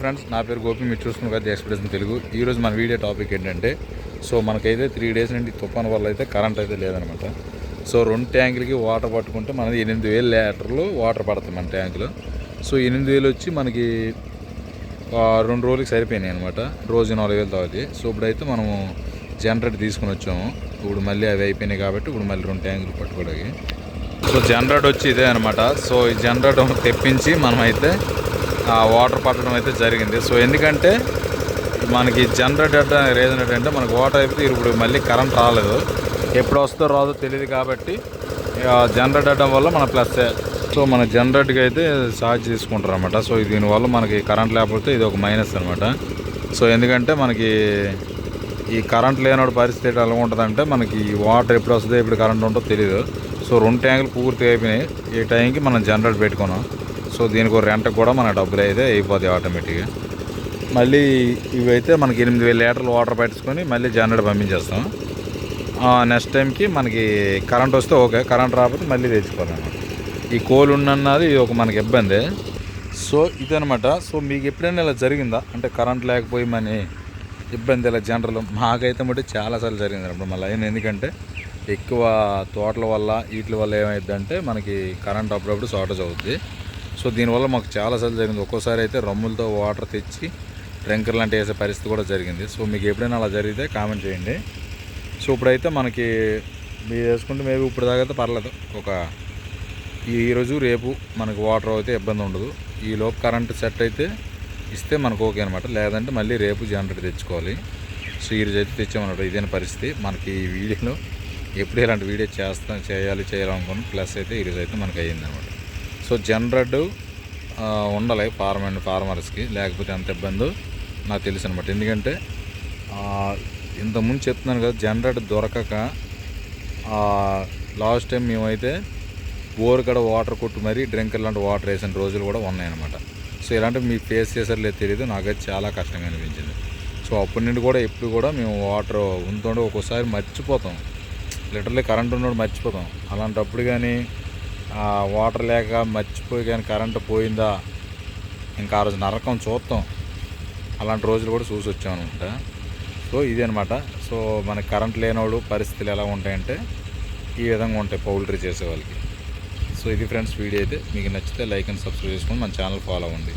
Friends, నా పేరు గోపి. మీరు చూస్తున్న కదా ఎక్స్ప్రెస్ తెలుగు. ఈరోజు మన వీడియో టాపిక్ ఏంటంటే, సో మనకైతే 3 డేస్ నుండి తుఫాను వల్ల అయితే కరెంట్ అయితే లేదనమాట. సో 2 ట్యాంకులకి వాటర్ పట్టుకుంటే మనది 8,000 లీటర్లు వాటర్ పడుతుంది మన ట్యాంకులో. సో 8,000 వచ్చి మనకి 2 రోజులకి సరిపోయినాయి అనమాట. రోజు 4,000 తాగుతాయి. సో ఇప్పుడైతే మనము జనరేటర్ తీసుకుని వచ్చాము. ఇప్పుడు మళ్ళీ అవి అయిపోయినాయి కాబట్టి ఇప్పుడు మళ్ళీ 2 ట్యాంకులు పట్టుకోవడానికి. సో జనరేటర్ వచ్చి ఇదే అనమాట. సో ఈ జనరేటర్ తెప్పించి మనమైతే వాటర్ పట్టడం అయితే జరిగింది. సో ఎందుకంటే మనకి జనరేటర్ రీజన్ ఏంటంటే మనకు వాటర్ అయిపోతే ఇప్పుడు మళ్ళీ కరెంట్ రాలేదు, ఎప్పుడు వస్తుందో రాదో తెలియదు కాబట్టి జనరేటర్ అవ్వడం వల్ల మన ప్లస్. సో మన జనరేటర్కి అయితే ఛార్జ్ తీసుకుంటారు అనమాట. సో దీనివల్ల మనకి కరెంట్ లేకపోతే ఇది ఒక మైనస్ అనమాట. సో ఎందుకంటే మనకి ఈ కరెంట్ లేనప్పుడు పరిస్థితి ఎలా ఉంటుందంటే మనకి వాటర్ ఎప్పుడు వస్తుందో ఎప్పుడు కరెంట్ ఉంటుందో తెలియదు. సో 2 ట్యాంకులు పూర్తి అయిపోయినాయి. ఈ టైంకి మనం జనరేటర్ పెట్టుకున్నాం. సో దీనికి రెంట్కి కూడా మన డబ్బులు అయితే అయిపోతాయి ఆటోమేటిక్గా. మళ్ళీ ఇవైతే మనకి 8,000 లీటర్లు వాటర్ పట్టించుకొని మళ్ళీ జనరేటర్ పంపించేస్తాం. నెక్స్ట్ టైంకి మనకి కరెంట్ వస్తే ఓకే, కరెంట్ రాకపోతే మళ్ళీ తెచ్చుకోవాలన్నమాట. ఈ కోల్ ఉన్నది ఇది ఒక మనకి ఇబ్బంది. సో ఇదనమాట. సో మీకు ఎప్పుడైనా ఇలా జరిగిందా అంటే కరెంట్ లేకపోయి మన ఇబ్బంది ఇలా జనరల్? మాకైతే మట్టి చాలాసార్లు జరిగింది అప్పుడు మళ్ళీ. ఎందుకంటే ఎక్కువ తోటల వల్ల వీటి వల్ల ఏమైందంటే మనకి కరెంట్ అప్పుడప్పుడు షార్టేజ్ అవుతుంది. సో దీనివల్ల మాకు చాలాసార్లు జరిగింది. ఒక్కోసారి అయితే రమ్ములతో వాటర్ తెచ్చి ట్యాంకర్ లాంటి వేసే పరిస్థితి కూడా జరిగింది. సో మీకు ఎప్పుడైనా అలా జరిగితే కామెంట్ చేయండి. సో ఇప్పుడైతే మనకి మీరు వేసుకుంటే మేబీ ఇప్పుడు దాకా అయితే పర్లేదు. ఒక ఈరోజు రేపు మనకి వాటర్ అయితే ఇబ్బంది ఉండదు. ఈ లోపు కరెంట్ సెట్ అయితే ఇస్తే మనకు ఓకే అనమాట. లేదంటే మళ్ళీ రేపు జనరేటర్ తెచ్చుకోవాలి. సో ఈరోజు అయితే తెచ్చామన్నమాట. ఇదేనా పరిస్థితి. మనకి ఈ వీడియోలో ఎప్పుడు ఇలాంటి వీడియో చేయాలనుకున్నాను. ప్లస్ అయితే ఈరోజు అయితే మనకి అయ్యిందనమాట. సో జనరేటర్ ఉండాలి ఫార్మర్స్కి, లేకపోతే అంత ఇబ్బందో నాకు తెలుసు అనమాట. ఎందుకంటే ఇంతకుముందు చెప్తున్నాను కదా, జనరేటర్ దొరకక లాస్ట్ టైం మేమైతే బోర్ కడ వాటర్ కొట్టు మరీ డ్రింకర్ లాంటి వాటర్ వేసిన రోజులు కూడా ఉన్నాయన్నమాట. సో ఇలాంటివి మీకు ఫేస్ చేసారో లేదు తెలియదు, నాకైతే చాలా కష్టంగా అనిపించింది. సో అప్పటి నుండి కూడా ఎప్పుడు కూడా మేము వాటర్ ఉంటుండే ఒక్కోసారి మర్చిపోతాం, లిటరల్లీ కరెంట్ ఉన్నప్పుడు మర్చిపోతాం. అలాంటప్పుడు కానీ వాటర్ లేక మర్చిపోయి కానీ కరెంటు పోయిందా ఇంకా ఆ రోజు నరకం చూస్తాం. అలాంటి రోజులు కూడా చూసి వచ్చామన్నమాట. సో ఇదే అనమాట. సో మనకి కరెంట్ లేనివాడు పరిస్థితులు ఎలా ఉంటాయంటే ఈ విధంగా ఉంటాయి పౌల్ట్రీ చేసే వాళ్ళకి. సో ఇది ఫ్రెండ్స్ వీడియో అయితే. మీకు నచ్చితే లైక్ అండ్ సబ్స్క్రైబ్ చేసుకొని మన ఛానల్ ఫాలో అవ్వండి.